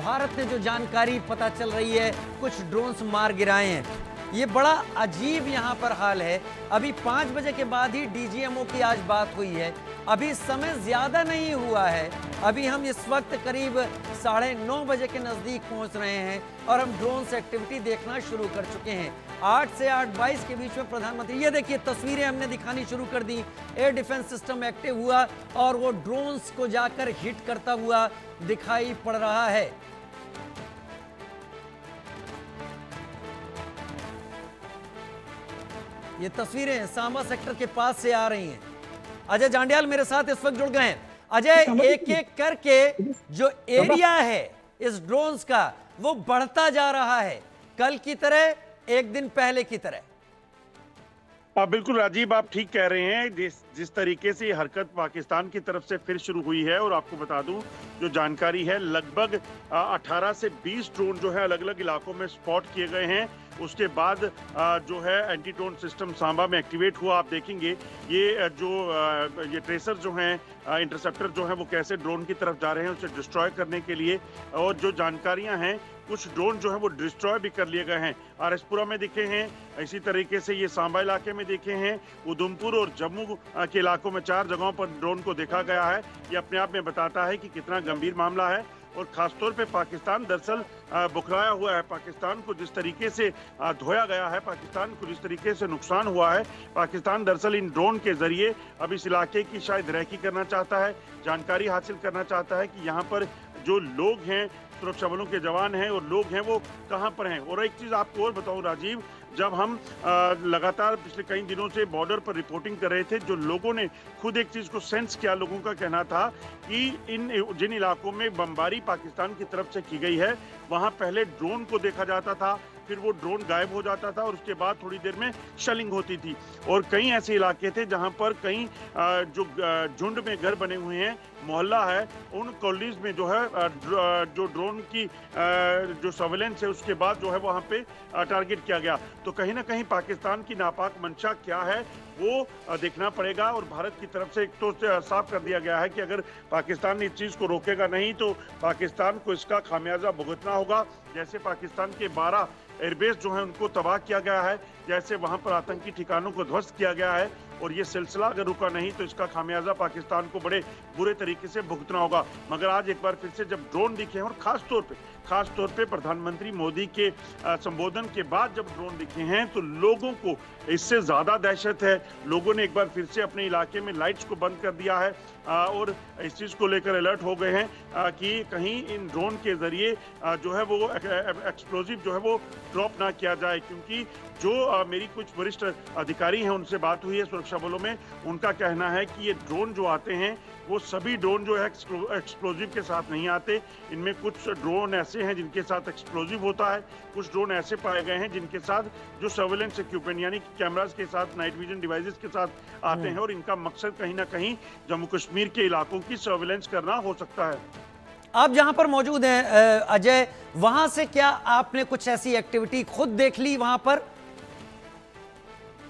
भारत ने जो जानकारी पता चल रही है, कुछ ड्रोन्स मार गिराए हैं। ये बड़ा अजीब यहाँ पर हाल है। अभी 5 बजे के बाद ही डीजीएमओ की आज बात हुई है। अभी समय ज्यादा नहीं हुआ है। अभी हम इस वक्त करीब 9:30 बजे के नजदीक पहुंच रहे हैं और हम ड्रोन से एक्टिविटी देखना शुरू कर चुके हैं। 8 से 8:22 के बीच में प्रधानमंत्री, ये देखिए तस्वीरें हमने दिखानी शुरू कर दी। एयर डिफेंस सिस्टम एक्टिव हुआ और वो ड्रोन्स को जाकर हिट करता हुआ दिखाई पड़ रहा है। ये तस्वीरें सांबा सेक्टर के पास से आ रही हैं। अजय जांडियाल मेरे साथ इस वक्त जुड़ गए हैं। अजय, एक एक करके जो एरिया है इस ड्रोन्स का वो बढ़ता जा रहा है, कल की तरह, एक दिन पहले की तरह। बिल्कुल राजीव, आप ठीक कह रहे हैं। जिस तरीके से ये हरकत पाकिस्तान की तरफ से फिर शुरू हुई है, और आपको बता दूं जो जानकारी है, लगभग 18 से 20 ड्रोन जो है अलग अलग इलाकों में स्पॉट किए गए हैं। उसके बाद जो है एंटी ड्रोन सिस्टम सांबा में एक्टिवेट हुआ। आप देखेंगे ये ट्रेसर जो हैं, इंटरसेप्टर जो हैं, वो कैसे ड्रोन की तरफ जा रहे हैं उसे डिस्ट्रॉय करने के लिए। और जो जानकारियां हैं, कुछ ड्रोन जो है वो डिस्ट्रॉय भी कर लिए गए हैं। आरएसपुरा में दिखे हैं, इसी तरीके से ये सांबा इलाके में देखे हैं, उधमपुर और जम्मू के इलाकों में 4 जगहों पर ड्रोन को देखा गया है। ये अपने आप में बताता है कि कितना गंभीर मामला है। और खासतौर पे पाकिस्तान दरअसल बुखराया हुआ है। पाकिस्तान को जिस तरीके से धोया गया है, पाकिस्तान को जिस तरीके से नुकसान हुआ है, पाकिस्तान दरअसल इन ड्रोन के जरिए अब इस इलाके की शायद रैकी करना चाहता है, जानकारी हासिल करना चाहता है कि यहाँ पर जो लोग हैं, सुरक्षा बलों के जवान हैं और लोग हैं, वो कहां पर हैं। और एक चीज आपको और बताऊं राजीव, जब हम लगातार पिछले कई दिनों से बॉर्डर पर रिपोर्टिंग कर रहे थे, जो लोगों ने खुद एक चीज को सेंस किया, लोगों का कहना था कि जिन इलाकों में बमबारी पाकिस्तान की तरफ से की गई है, वहां पहले ड्रोन को देखा जाता था, फिर वो ड्रोन गायब हो जाता था और उसके बाद थोड़ी देर में शेलिंग होती थी। और कई ऐसे इलाके थे जहां पर कई जो झुंड में घर बने हुए हैं, मोहल्ला है, उन कॉलोनीज में जो है जो ड्रोन की जो सर्वेलेंस है, उसके बाद जो है वहां पे टारगेट किया गया। तो कहीं ना कहीं पाकिस्तान की नापाक मंशा क्या है वो देखना पड़ेगा। और भारत की तरफ से एक तो साफ कर दिया गया है कि अगर पाकिस्तान इस चीज को रोकेगा नहीं तो पाकिस्तान को इसका खामियाजा भुगतना होगा। जैसे पाकिस्तान के 12 एयरबेस जो है उनको तबाह किया गया है, जैसे वहां पर आतंकी ठिकानों को ध्वस्त किया गया है, और ये सिलसिला अगर रुका नहीं तो इसका खामियाजा पाकिस्तान को बड़े बुरे तरीके से भुगतना होगा। मगर आज एक बार फिर से जब ड्रोन दिखे हैं, और खास तौर पे प्रधानमंत्री मोदी के संबोधन के बाद जब ड्रोन दिखे हैं, तो लोगों को इससे ज्यादा दहशत है। लोगों ने एक बार फिर से अपने इलाके में लाइट्स को बंद कर दिया है और इस चीज को लेकर अलर्ट हो गए हैं कि कहीं इन ड्रोन के जरिए जो है वो एक्सप्लोजिव जो है वो ड्रॉप ना किया जाए। क्योंकि जो मेरी कुछ वरिष्ठ अधिकारी हैं, उनसे बात हुई है सुरक्षा बलों में, उनका कहना है कि ये ड्रोन जो आते हैं वो सभी ड्रोन जो है एक्सप्लोजिव के साथ नहीं आते। इनमें कुछ ड्रोन ऐसे हैं जिनके साथ एक्सप्लोजिव होता है, कुछ ड्रोन ऐसे पाए गए हैं जिनके साथ जो सर्वेलेंस इक्विपमेंट यानी कैमरास के साथ, नाइट विजन डिवाइसेस के साथ आते हैं। और इनका मकसद कहीं ना कहीं जम्मू कश्मीर के इलाकों की सर्वेलेंस करना हो सकता है। आप जहां पर मौजूद हैं अजय, वहां से क्या आपने कुछ ऐसी एक्टिविटी खुद देख ली वहां पर?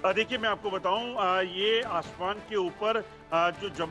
देखिए मैं आपको बताऊं, ये आसमान के ऊपर जो